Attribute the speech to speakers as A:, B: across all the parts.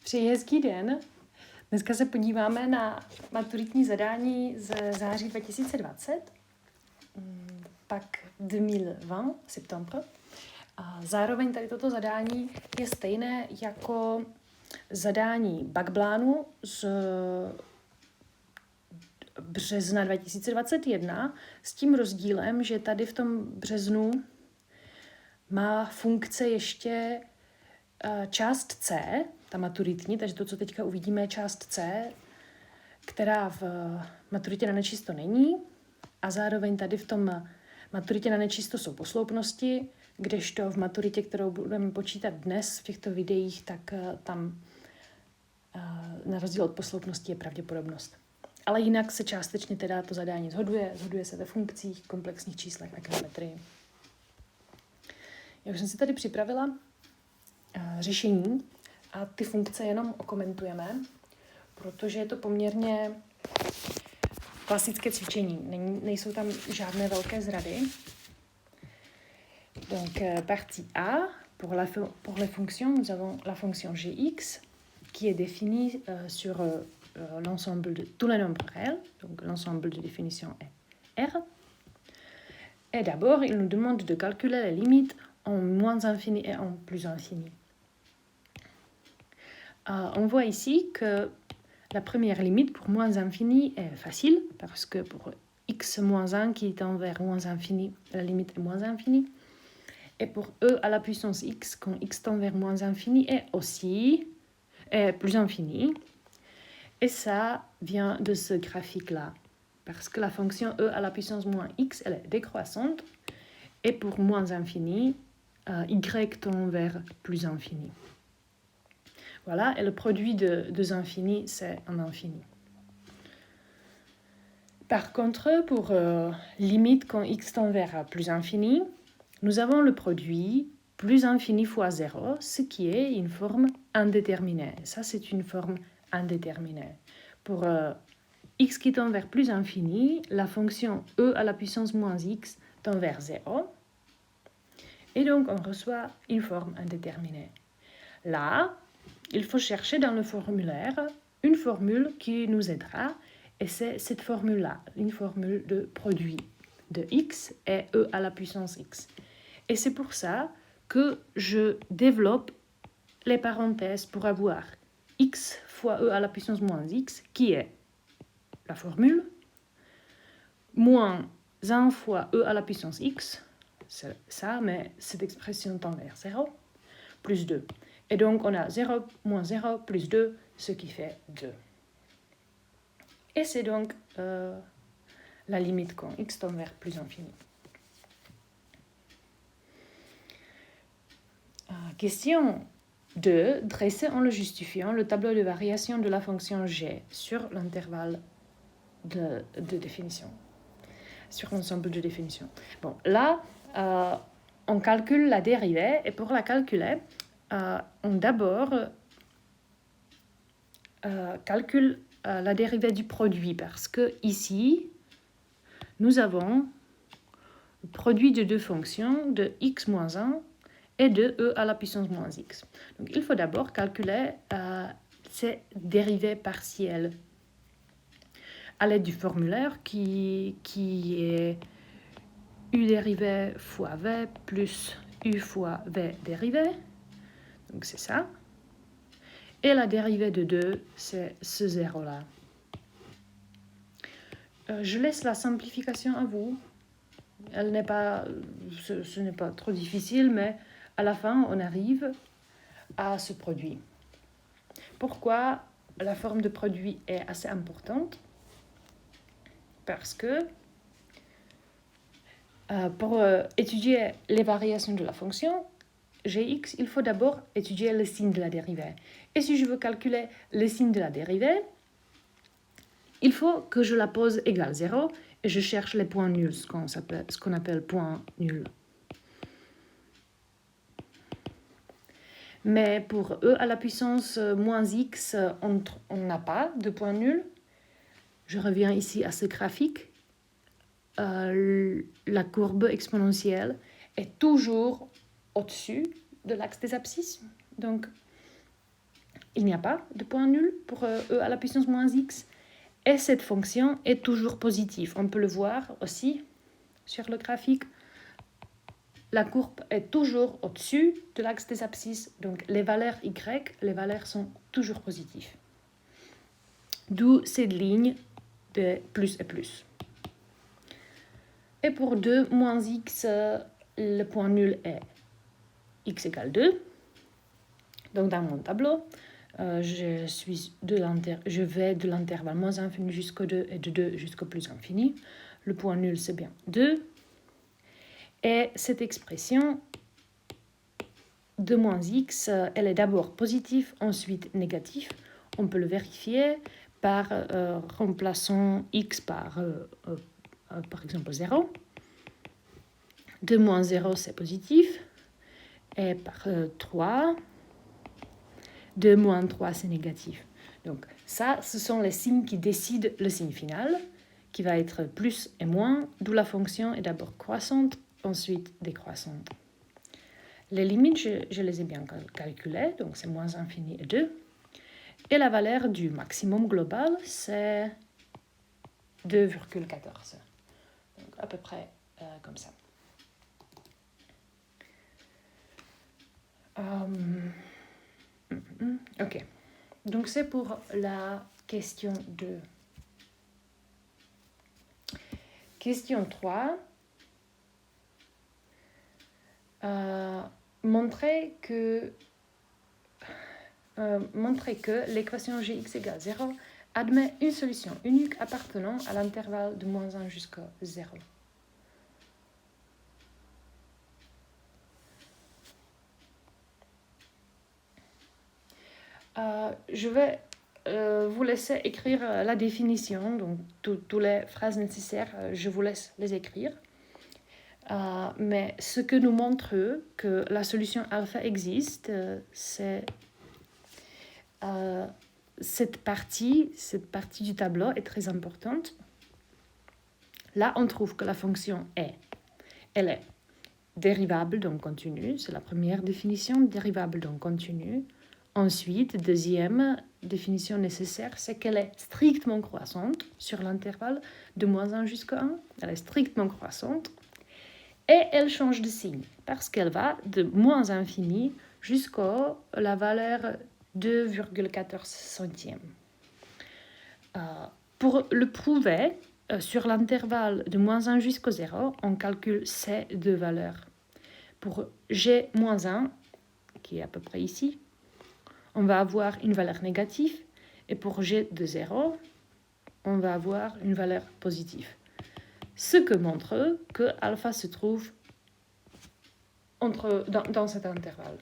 A: Přeji hezký den. Dneska se podíváme na maturitní zadání ze září 2020, pak 2020, septembre. A zároveň tady toto zadání je stejné jako zadání Backplánu z března 2021 s tím rozdílem, že tady v tom březnu má funkce ještě část C, ta maturitní, takže to, co teďka uvidíme, je část C, která v maturitě na nečisto není, a zároveň tady v tom maturitě na nečisto jsou posloupnosti, kdežto v maturitě, kterou budeme počítat dnes v těchto videích, tak tam na rozdíl od posloupnosti je pravděpodobnost. Ale jinak se částečně teda to zadání shoduje se ve funkcích, komplexních číslech a geometrii. Já už jsem si tady připravila řešení a ty funkce jenom okomentujeme, protože je to poměrně klasické cvičení. Nejsou tam žádné velké zrady. Donc, partie A, pour les fonctions, nous avons la fonction gx qui est définie sur l'ensemble de tous les nombres réels, donc l'ensemble de définition est R. Et d'abord, il nous demande de calculer les limites en moins infini et en plus infini. On voit ici que la première limite pour moins infini est facile, parce que pour x moins 1 qui tend vers moins infini, la limite est moins infinie. Et pour e à la puissance x, quand x tend vers moins infini, est plus infini. Et ça vient de ce graphique-là, parce que la fonction e à la puissance moins x, elle est décroissante. Et pour moins infini, y tend vers plus infini. Voilà, et le produit de deux infinis, c'est un infini. Par contre, pour limite quand x tend vers plus infini, nous avons le produit plus infini fois 0, ce qui est une forme indéterminée. Ça, c'est une forme indéterminée. Pour x qui tend vers plus infini, la fonction e à la puissance moins x tend vers 0. Et donc, on reçoit une forme indéterminée. Là, il faut chercher dans le formulaire une formule qui nous aidera, et c'est cette formule-là, une formule de produit de x et e à la puissance x. Et c'est pour ça que je développe les parenthèses pour avoir x fois e à la puissance moins x, qui est la formule, moins 1 fois e à la puissance x, c'est ça, mais cette expression tend vers 0, plus 2. Et donc, on a 0 moins 0 plus 2, ce qui fait 2. Et c'est donc la limite quand x tend vers plus infini. Question 2. Dresser en le justifiant le tableau de variation de la fonction g sur l'intervalle de définition, sur l'ensemble de définition. Bon, là, on calcule la dérivée, et pour la calculer, on d'abord calcule la dérivée du produit, parce que ici, nous avons le produit de deux fonctions de x moins 1 et de e à la puissance moins x. Donc, il faut d'abord calculer ces dérivées partielles à l'aide du formulaire qui est u dérivé fois v plus u fois v dérivé. Donc, c'est ça. Et la dérivée de 2, c'est ce zéro-là. Je laisse la simplification à vous. Ce n'est pas trop difficile, mais à la fin, on arrive à ce produit. Pourquoi la forme de produit est assez importante? Parce que pour étudier les variations de la fonction gx, il faut d'abord étudier le signe de la dérivée. Et si je veux calculer le signe de la dérivée, il faut que je la pose égale 0 et je cherche les points nuls, ce qu'on appelle points nuls. Mais pour e à la puissance moins x, on n'a pas de points nuls. Je reviens ici à ce graphique. La courbe exponentielle est toujours au-dessus de l'axe des abscisses. Donc, il n'y a pas de point nul pour e à la puissance moins x. Et cette fonction est toujours positive. On peut le voir aussi sur le graphique. La courbe est toujours au-dessus de l'axe des abscisses. Donc les valeurs y, les valeurs sont toujours positives. D'où cette ligne de plus et plus. Et pour 2 moins x, le point nul est x égale 2. Donc dans mon tableau, je vais de l'intervalle moins infini jusqu'au 2 et de 2 jusqu'au plus infini. Le point nul, c'est bien 2. Et cette expression de moins x, elle est d'abord positive, ensuite négative. On peut le vérifier par remplaçant x par exemple 0. 2 moins 0, c'est positif. Et par 3, 2 moins 3, c'est négatif. Donc ça, ce sont les signes qui décident le signe final, qui va être plus et moins, d'où la fonction est d'abord croissante, ensuite décroissante. Les limites, je les ai bien calculées, donc c'est moins infini et 2. Et la valeur du maximum global, c'est 2,14. Donc à peu près comme ça. Ok. Donc c'est pour la question 2. Question 3. Montrer que l'équation Gx égale 0 admet une solution unique appartenant à l'intervalle de moins 1 jusqu'à 0. Je vais vous laisser écrire la définition, donc toutes les phrases nécessaires, je vous laisse les écrire. Mais ce que nous montre que la solution alpha existe, c'est cette partie du tableau est très importante. Là, on trouve que la fonction elle est dérivable, donc continue. C'est la première définition, dérivable, donc continue. Ensuite, deuxième définition nécessaire, c'est qu'elle est strictement croissante sur l'intervalle de moins 1 jusqu'à 1. Elle est strictement croissante. Et elle change de signe, parce qu'elle va de moins infini jusqu'à la valeur 2,14 centièmes. Pour le prouver, sur l'intervalle de moins 1 jusqu'à 0, on calcule ces deux valeurs. Pour g-1, qui est à peu près ici, on va avoir une valeur négative, et pour g de 0, on va avoir une valeur positive. Ce que montre que alpha se trouve dans cet intervalle.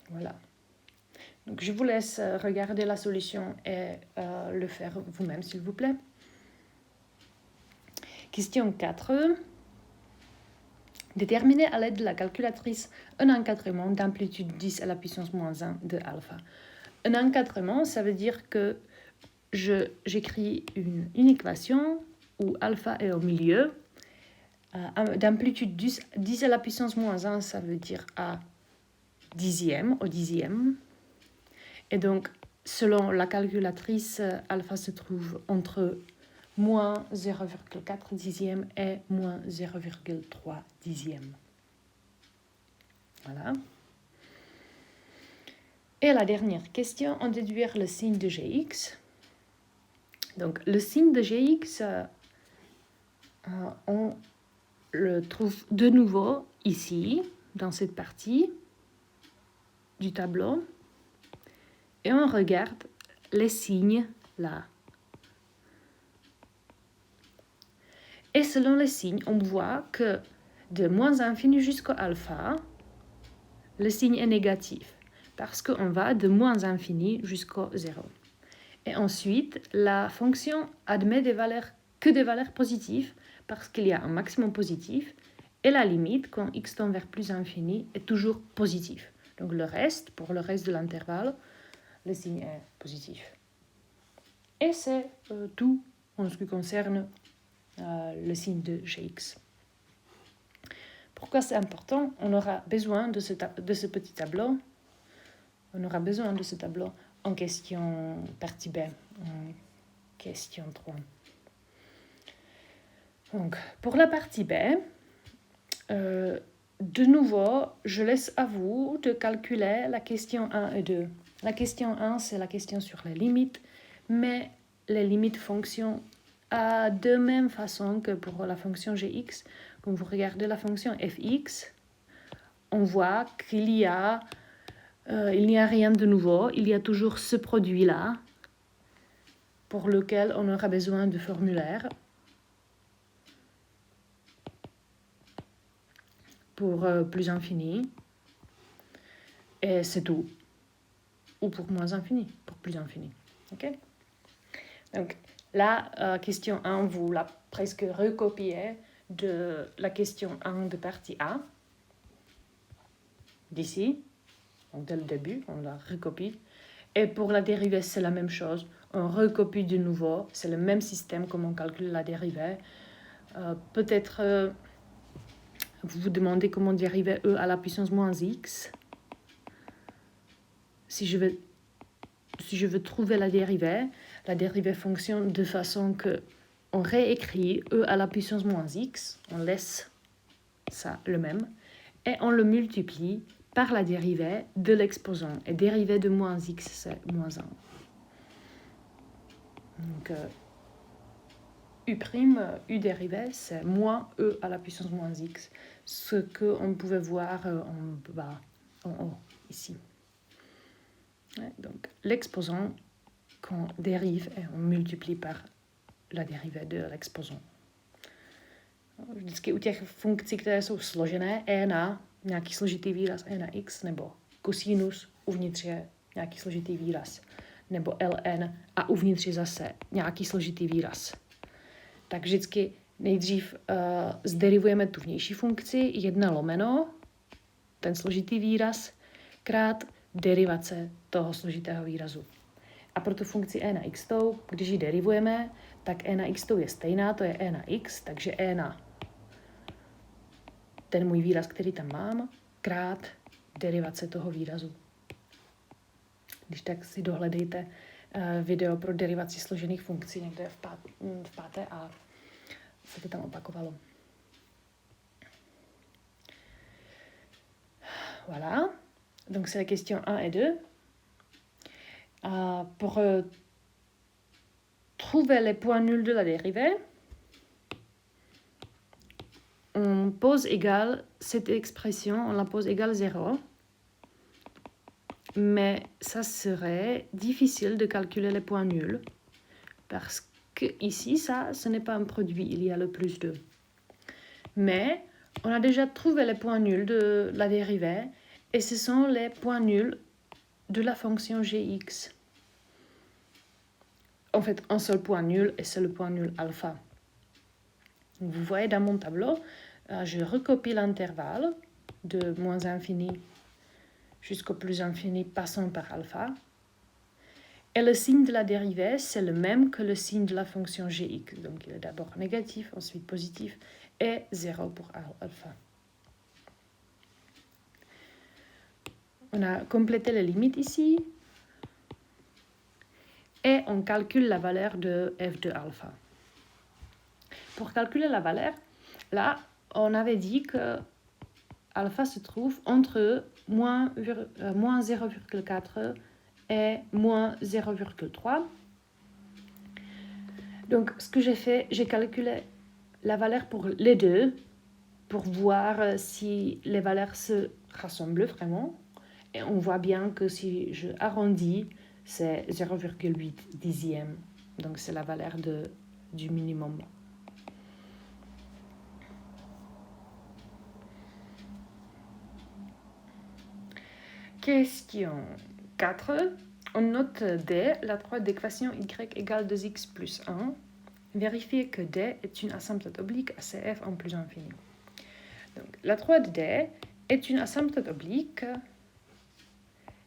A: Voilà. Donc je vous laisse regarder la solution et le faire vous-même, s'il vous plaît. Question 4. Déterminer à l'aide de la calculatrice un encadrement d'amplitude 10 à la puissance moins 1 de alpha. Un encadrement, ça veut dire que j'écris une équation où alpha est au milieu. D'amplitude 10 à la puissance moins 1, ça veut dire à dixième, au dixième. Et donc, selon la calculatrice, alpha se trouve entre moins 0,4 dixième et moins 0,3 dixième. Voilà. Et la dernière question, en déduire le signe de Gx. Donc, le signe de Gx, on le trouve de nouveau ici, dans cette partie du tableau. Et on regarde les signes là. Et selon les signes, on voit que de moins infini jusqu'à alpha, le signe est négatif, parce qu'on va de moins infini jusqu'à 0. Et ensuite, la fonction admet que des valeurs positives, parce qu'il y a un maximum positif, et la limite, quand x tend vers plus infini, est toujours positive. Donc pour le reste de l'intervalle, le signe est positif. Et c'est tout en ce qui concerne le signe de Gx. Pourquoi c'est important? On aura besoin de ce petit tableau. On aura besoin de ce tableau en question partie B, en question 3. Donc, pour la partie B, de nouveau, je laisse à vous de calculer la question 1 et 2. La question 1, c'est la question sur les limites, mais les limites fonctionnent de même façon que pour la fonction gx. Quand vous regardez la fonction fx, on voit qu'il n'y a rien de nouveau, il y a toujours ce produit-là pour lequel on aura besoin de formulaire pour plus infini, et c'est tout. Ou pour moins infini, pour plus infini. Ok? Donc, la question 1, vous la presque recopiez de la question 1 de partie A, d'ici. Donc, dès le début, on la recopie. Et pour la dérivée, c'est la même chose. On recopie de nouveau. C'est le même système comme on calcule la dérivée. Peut-être vous vous demandez comment dériver e à la puissance moins x. Si je veux trouver la dérivée fonctionne de façon que on réécrit e à la puissance moins x, on laisse ça le même, et on le multiplie par la dérivée de l'exposant. Et dérivée de moins x, c'est moins 1. Donc, u dérivée, c'est moins e à la puissance moins x, ce qu'on pouvait voir en bas, en haut, ici. Ouais, donc, l'exposant qu'on dérive et on multiplie par la dérivée de l'exposant. Vždycky u těch funkcí, které jsou složené, e na nějaký složitý výraz e na x, nebo kosinus uvnitř je nějaký složitý výraz, nebo ln a uvnitř je zase nějaký složitý výraz. Tak vždycky nejdřív zderivujeme tu vnější funkci 1 lomeno, ten složitý výraz, krát derivace toho složitého výrazu. A pro tu funkci e na x, když ji derivujeme, tak e na x je stejná, to je e na x, takže e na ten můj výraz, který tam mám, krát derivace toho výrazu. Když tak si dohledejte video pro derivaci složených funkcí, někde v páté A se to tam opakovalo. Voilà, donc c'est la question 1 et 2. Pour trouver les points nuls de la dérivée, on pose égal cette expression, on la pose égale 0. Mais ça serait difficile de calculer les points nuls parce que ici, ce n'est pas un produit, il y a le plus 2. Mais on a déjà trouvé les points nuls de la dérivée et ce sont les points nuls de la fonction gx. En fait, un seul point nul et c'est le point nul alpha. Vous voyez dans mon tableau, je recopie l'intervalle de moins infini jusqu'au plus infini passant par alpha. Et le signe de la dérivée, c'est le même que le signe de la fonction gx. Donc il est d'abord négatif, ensuite positif et 0 pour alpha. On a complété les limites ici. Et on calcule la valeur de f de alpha. Pour calculer la valeur, là, on avait dit que alpha se trouve entre moins 0,4 et moins 0,3. Donc, ce que j'ai fait, j'ai calculé la valeur pour les deux, pour voir si les valeurs se rassemblent vraiment. Et on voit bien que si je arrondis, c'est 0,8 dixième. Donc, c'est la valeur du minimum. Question 4. On note D, la droite d'équation y égale 2x plus 1. Vérifiez que D est une asymptote oblique à CF en plus infini. Donc, la droite D est une asymptote oblique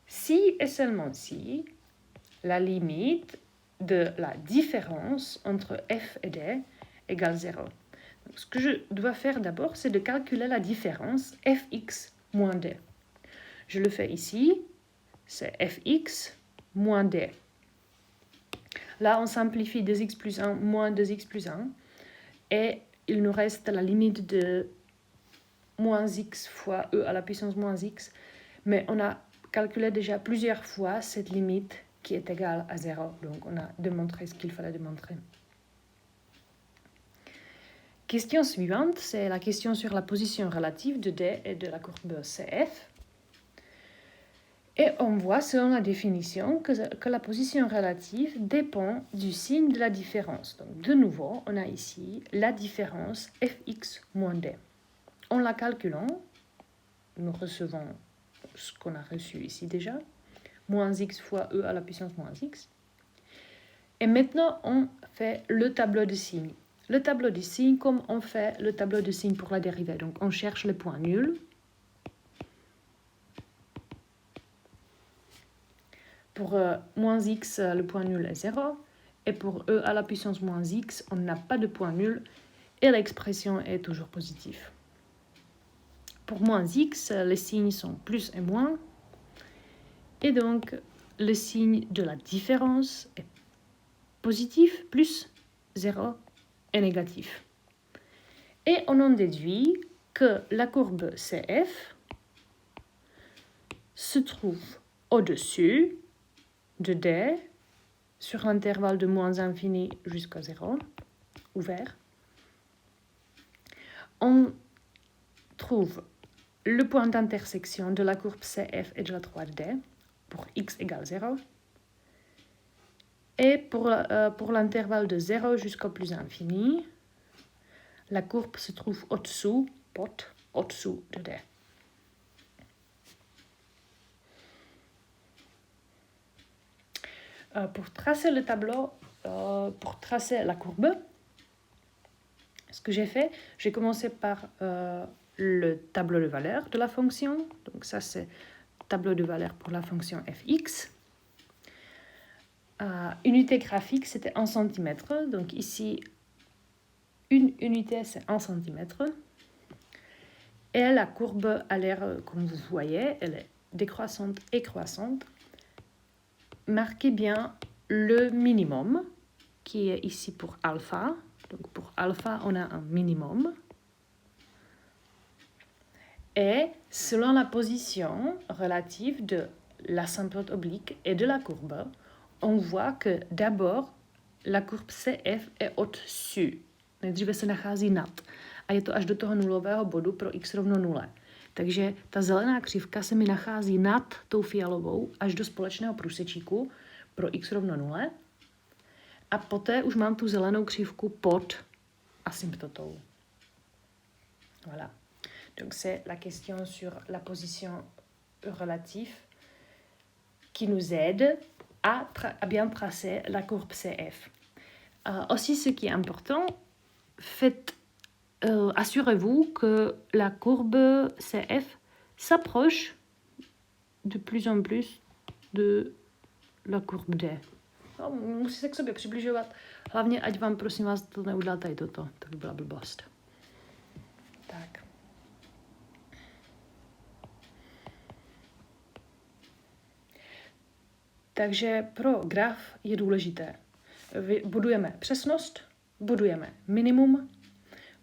A: si et seulement si la limite de la différence entre f et d égale 0. Ce que je dois faire d'abord, c'est de calculer la différence fx moins d. Je le fais ici, c'est fx moins d. Là, on simplifie 2x plus 1 moins 2x plus 1. Et il nous reste la limite de moins x fois e à la puissance moins x. Mais on a calculé déjà plusieurs fois cette limite qui est égale à 0. Donc, on a démontré ce qu'il fallait démontrer. Question suivante, c'est la question sur la position relative de D et de la courbe CF. Et on voit, selon la définition, que la position relative dépend du signe de la différence. Donc, de nouveau, on a ici la différence fx moins d. En la calculant, nous recevons ce qu'on a reçu ici déjà, moins x fois e à la puissance moins x. Et maintenant, on fait le tableau de signes. Le tableau de signes, comme on fait le tableau de signes pour la dérivée. Donc, on cherche le point nul. Pour moins x, le point nul est 0. Et pour e à la puissance moins x, on n'a pas de point nul. Et l'expression est toujours positive. Pour moins x, les signes sont plus et moins. Et donc, le signe de la différence est positif, plus 0 est négatif. Et on en déduit que la courbe CF se trouve au-dessus de D sur l'intervalle de moins infini jusqu'à 0, ouvert. On trouve le point d'intersection de la courbe CF et de la droite D pour x égale 0. Et pour l'intervalle de 0 jusqu'au plus infini, la courbe se trouve au-dessous, au-dessous de D. Pour tracer le tableau, pour tracer la courbe, ce que j'ai fait, j'ai commencé par le tableau de valeur de la fonction. Donc ça, c'est le tableau de valeur pour la fonction fx. Unité graphique, c'était en centimètres. Donc ici, une unité, c'est 1 centimètre. Et la courbe a l'air, comme vous voyez, elle est décroissante et croissante. Marquez bien le minimum, qui est ici pour alpha. Donc pour alpha, on a un minimum. Et selon la position relative de l'asymptote oblique et de la courbe, on voit que d'abord, la courbe CF est au-dessus. Nejdříve se nachází nad. A je to až do toho nulového bodu pro x rovno 0. Takže ta zelená křivka se mi nachází nad tou fialovou až do společného průsečíku pro x rovno 0. A poté už mám tu zelenou křivku pod asymptotou. Voilà. Donc c'est la question sur la position relative qui nous aide à bien tracer la courbe CF. Aussi, ce qui est important, assurez-vous que la courbe CF s'approche de plus en plus de la courbe D. No, musí se k sobě přibližovat, hlavně ať vám, prosím vás, to neudělá tady toto, to by byla blbost. Tak. Takže pro graf je důležité. Budujeme přesnost, budujeme minimum,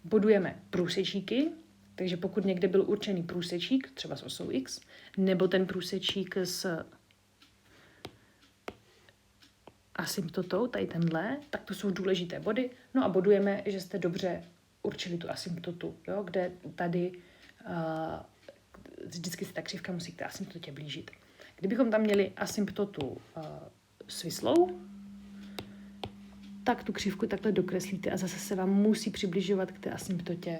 A: budujeme průsečíky, takže pokud někde byl určený průsečík, třeba s osou x, nebo ten průsečík s asymptotou, tady tenhle, tak to jsou důležité body. No a bodujeme, že jste dobře určili tu asymptotu, jo, kde tady vždycky se ta křivka musí k té asymptotě blížit. Kdybychom tam měli asymptotu svislou, tak tu křivku takhle dokreslíte a zase se vám musí přibližovat k té asymptotě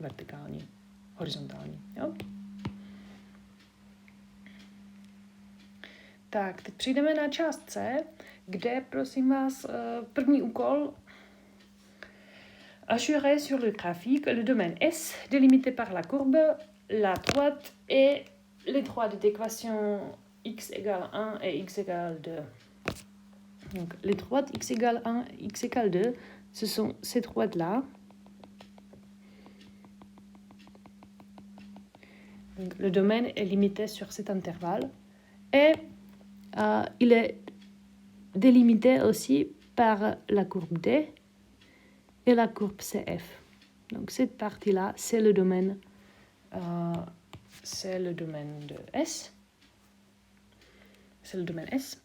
A: vertikální, horizontální. Jo? Tak, teď přijdeme na část C, kde, prosím vás, první úkol assurer sur le graphique le domaine S délimité par la courbe, la droite et les droites d'équation x égale 1 et x égale 2. Donc, les droites x égale 1, x égale 2, ce sont ces droites-là. Donc, le domaine est limité sur cet intervalle. Et il est délimité aussi par la courbe D et la courbe CF. Donc, cette partie-là, c'est le domaine de S. C'est le domaine S.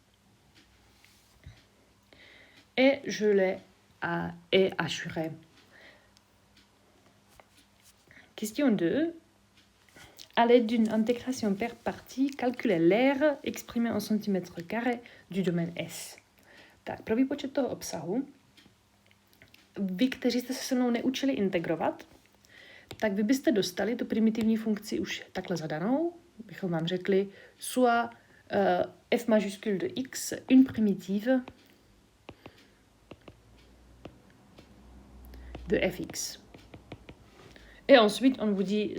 A: Et je l'ai assuré. Question 2. À l'aide d'une intégration per partie, calculez l'aire exprimée en centimètres carrés du domaine S. Tak, pro výpočet toho obsahu, vy, kteří jste se se mnou neučili integrovat, tak vy byste dostali tu primitivní funkci už takhle zadanou. Bychom vám řekli soit f majuscule de x, une primitive de fx. Et ensuite, on vous dit,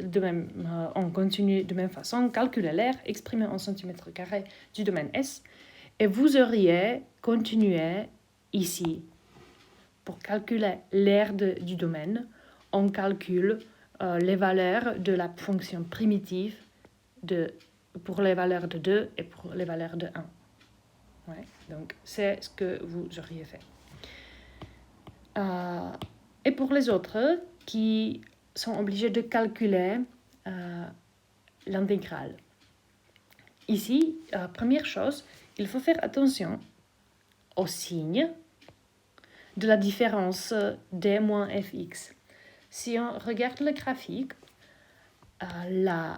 A: on continue de même façon, calculez l'aire exprimée en centimètres carrés du domaine S, et vous auriez continué ici. Pour calculer l'aire du domaine, on calcule les valeurs de la fonction primitive pour les valeurs de 2 et pour les valeurs de 1. Ouais, donc, c'est ce que vous auriez fait. Et pour les autres qui sont obligés de calculer l'intégrale. Ici, première chose, il faut faire attention au signe de la différence d moins fx. Si on regarde le graphique, la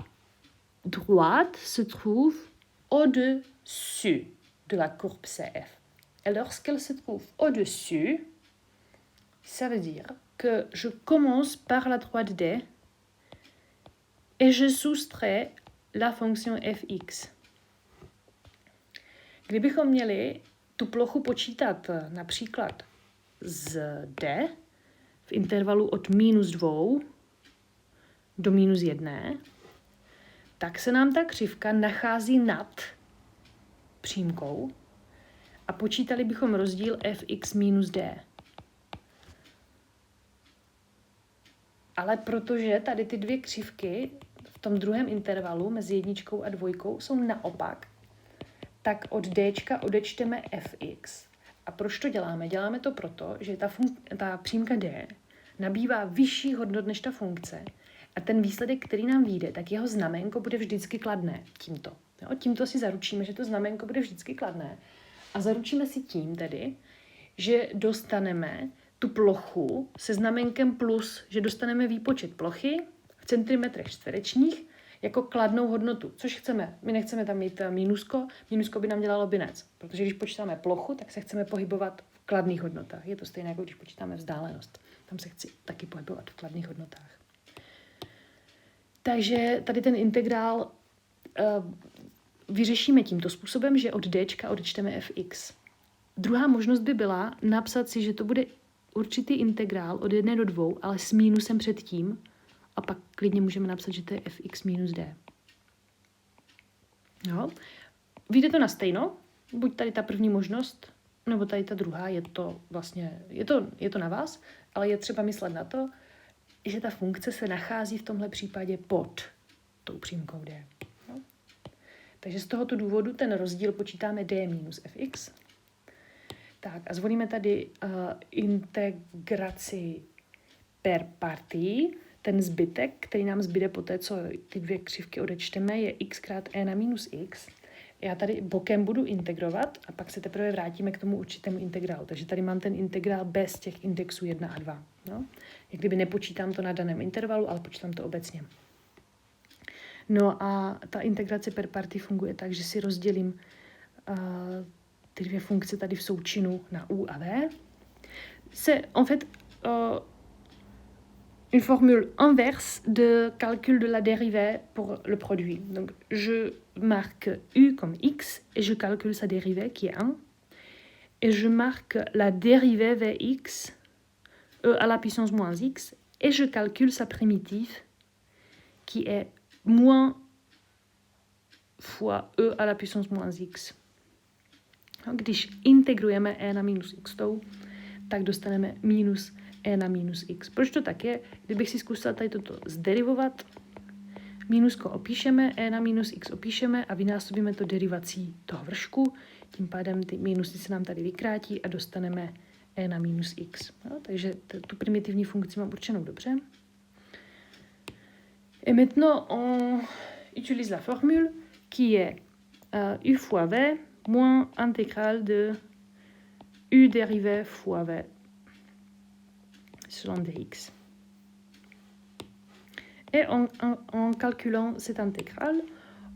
A: droite se trouve au-dessus de la courbe CF. Et lorsqu'elle se trouve au-dessus, ça veut dire que je commence par la droite D et je soustrais la fonction fx. Kdybychom měli tu plochu počítat například z D v intervalu od -2 do -1, tak se nám ta křivka nachází nad přímkou a počítali bychom rozdíl fx minus d. Ale protože tady ty dvě křivky v tom druhém intervalu mezi 1 a 2 jsou naopak, tak od dčka odečteme fx. A proč to děláme? Děláme to proto, že ta přímka d nabývá vyšší hodnot než ta funkce a ten výsledek, který nám vyjde, tak jeho znaménko bude vždycky kladné tímto. Jo? Tímto si zaručíme, že to znaménko bude vždycky kladné. A zaručíme si tím tedy, že dostaneme tu plochu se znaménkem plus, že dostaneme výpočet plochy v centimetrech čtverečních jako kladnou hodnotu, což chceme. My nechceme tam mít mínusko by nám dělalo binec, protože když počítáme plochu, tak se chceme pohybovat v kladných hodnotách. Je to stejné, jako když počítáme vzdálenost. Tam se chci taky pohybovat v kladných hodnotách. Takže tady ten integrál vyřešíme tímto způsobem, že od dčka odečteme fx. Druhá možnost by byla napsat si, že to bude určitý integrál od 1 do 2, ale s mínusem předtím, a pak klidně můžeme napsat, že to je fx minus d. No. Vyjde to na stejno, buď tady ta první možnost, nebo tady ta druhá, je to na vás, ale je třeba myslet na to, že ta funkce se nachází v tomhle případě pod tou přímkou d. No. Takže z tohoto důvodu ten rozdíl počítáme d minus fx. Tak a zvolíme tady integraci per partii. Ten zbytek, který nám zbyde po té, co ty dvě křivky odečteme, je x krát e na minus x. Já tady bokem budu integrovat a pak se teprve vrátíme k tomu určitému integrálu. Takže tady mám ten integrál bez těch indexů 1 a 2. No? Jak kdyby nepočítám to na daném intervalu, ale počítám to obecně. No a ta integrace per partii funguje tak, že si rozdělím ty dvě funkce tady v součinu na u a v. C'est en fait une formule inverse de calcul de la dérivée pour le produit. Donc je marque u comme x et je calcule sa dérivée qui est 1. Et je marque la dérivée vx, e à la puissance moins x, et je calcule sa primitive qui est moins fois e à la puissance moins x. No, když integrujeme e na minus x, tak dostaneme minus e na minus x. Proč to tak je? Kdybych si zkusila tady toto zderivovat, mínusko opíšeme, e na minus x opíšeme a vynásobíme to derivací toho vršku. Tím pádem ty minusy se nám tady vykrátí a dostaneme e na minus x. No, takže tu primitivní funkci mám určenou dobře. Et maintenant, on utilise la formule qui est u fois v moins intégrale de u dérivé fois v selon dx. Et en calculant cette intégrale,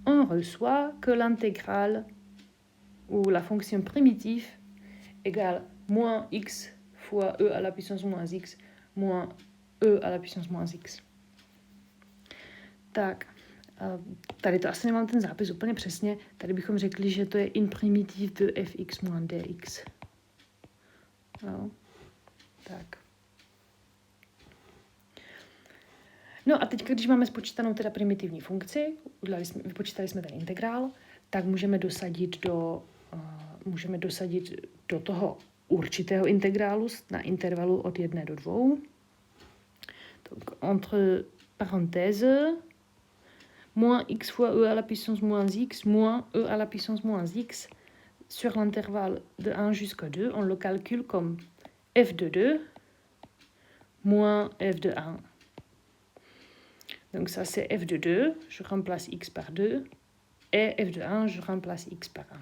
A: on reçoit que l'intégrale ou la fonction primitive égale moins x fois e à la puissance moins x moins e à la puissance moins x. Tak, tady to asi nemám ten zápis úplně přesně. Tady bychom řekli, že to je in primitive de fx moins dx. No, tak. No a teď, když máme spočítanou teda primitivní funkci, vypočítali jsme ten integrál, tak můžeme dosadit do toho určitého integrálu na intervalu od 1 do 2. Donc, entre parenthèses, moins x fois e à la puissance moins x, moins e à la puissance moins x, sur l'intervalle de 1 jusqu'à 2, on le calcule comme f de 2 moins f de 1. Donc ça c'est f de 2, je remplace x par 2, et f de 1, je remplace x par 1.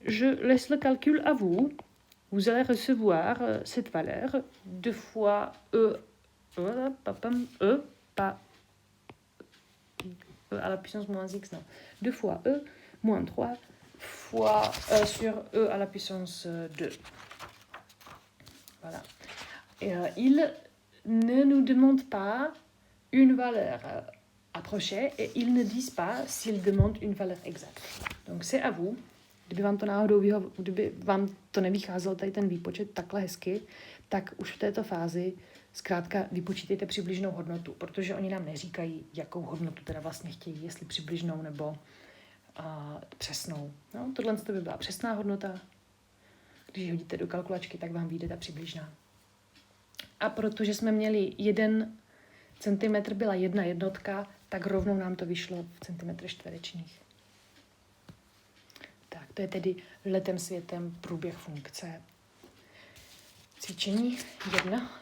A: Je laisse le calcul à vous. Vous allez recevoir cette valeur 2 fois e à la puissance moins x, non. 2 fois e moins 3 fois sur e à la puissance 2. Voilà. Et il ne nous demande pas une valeur approchée et ils ne disent pas s'ils demandent une valeur exacte. Donc c'est à vous. Kdyby vám to nevycházelo tady ten výpočet takhle hezky, tak už v této fázi zkrátka vypočítejte přibližnou hodnotu, protože oni nám neříkají, jakou hodnotu teda vlastně chtějí, jestli přibližnou nebo přesnou. No, tohle by byla přesná hodnota. Když hodíte do kalkulačky, tak vám vyjde ta přibližná. A protože jsme měli 1 centimetr, byla 1 jednotka, tak rovnou nám to vyšlo v centimetrech čtverečních. Tak, to je tedy letem světem průběh funkce. Cvičení 1.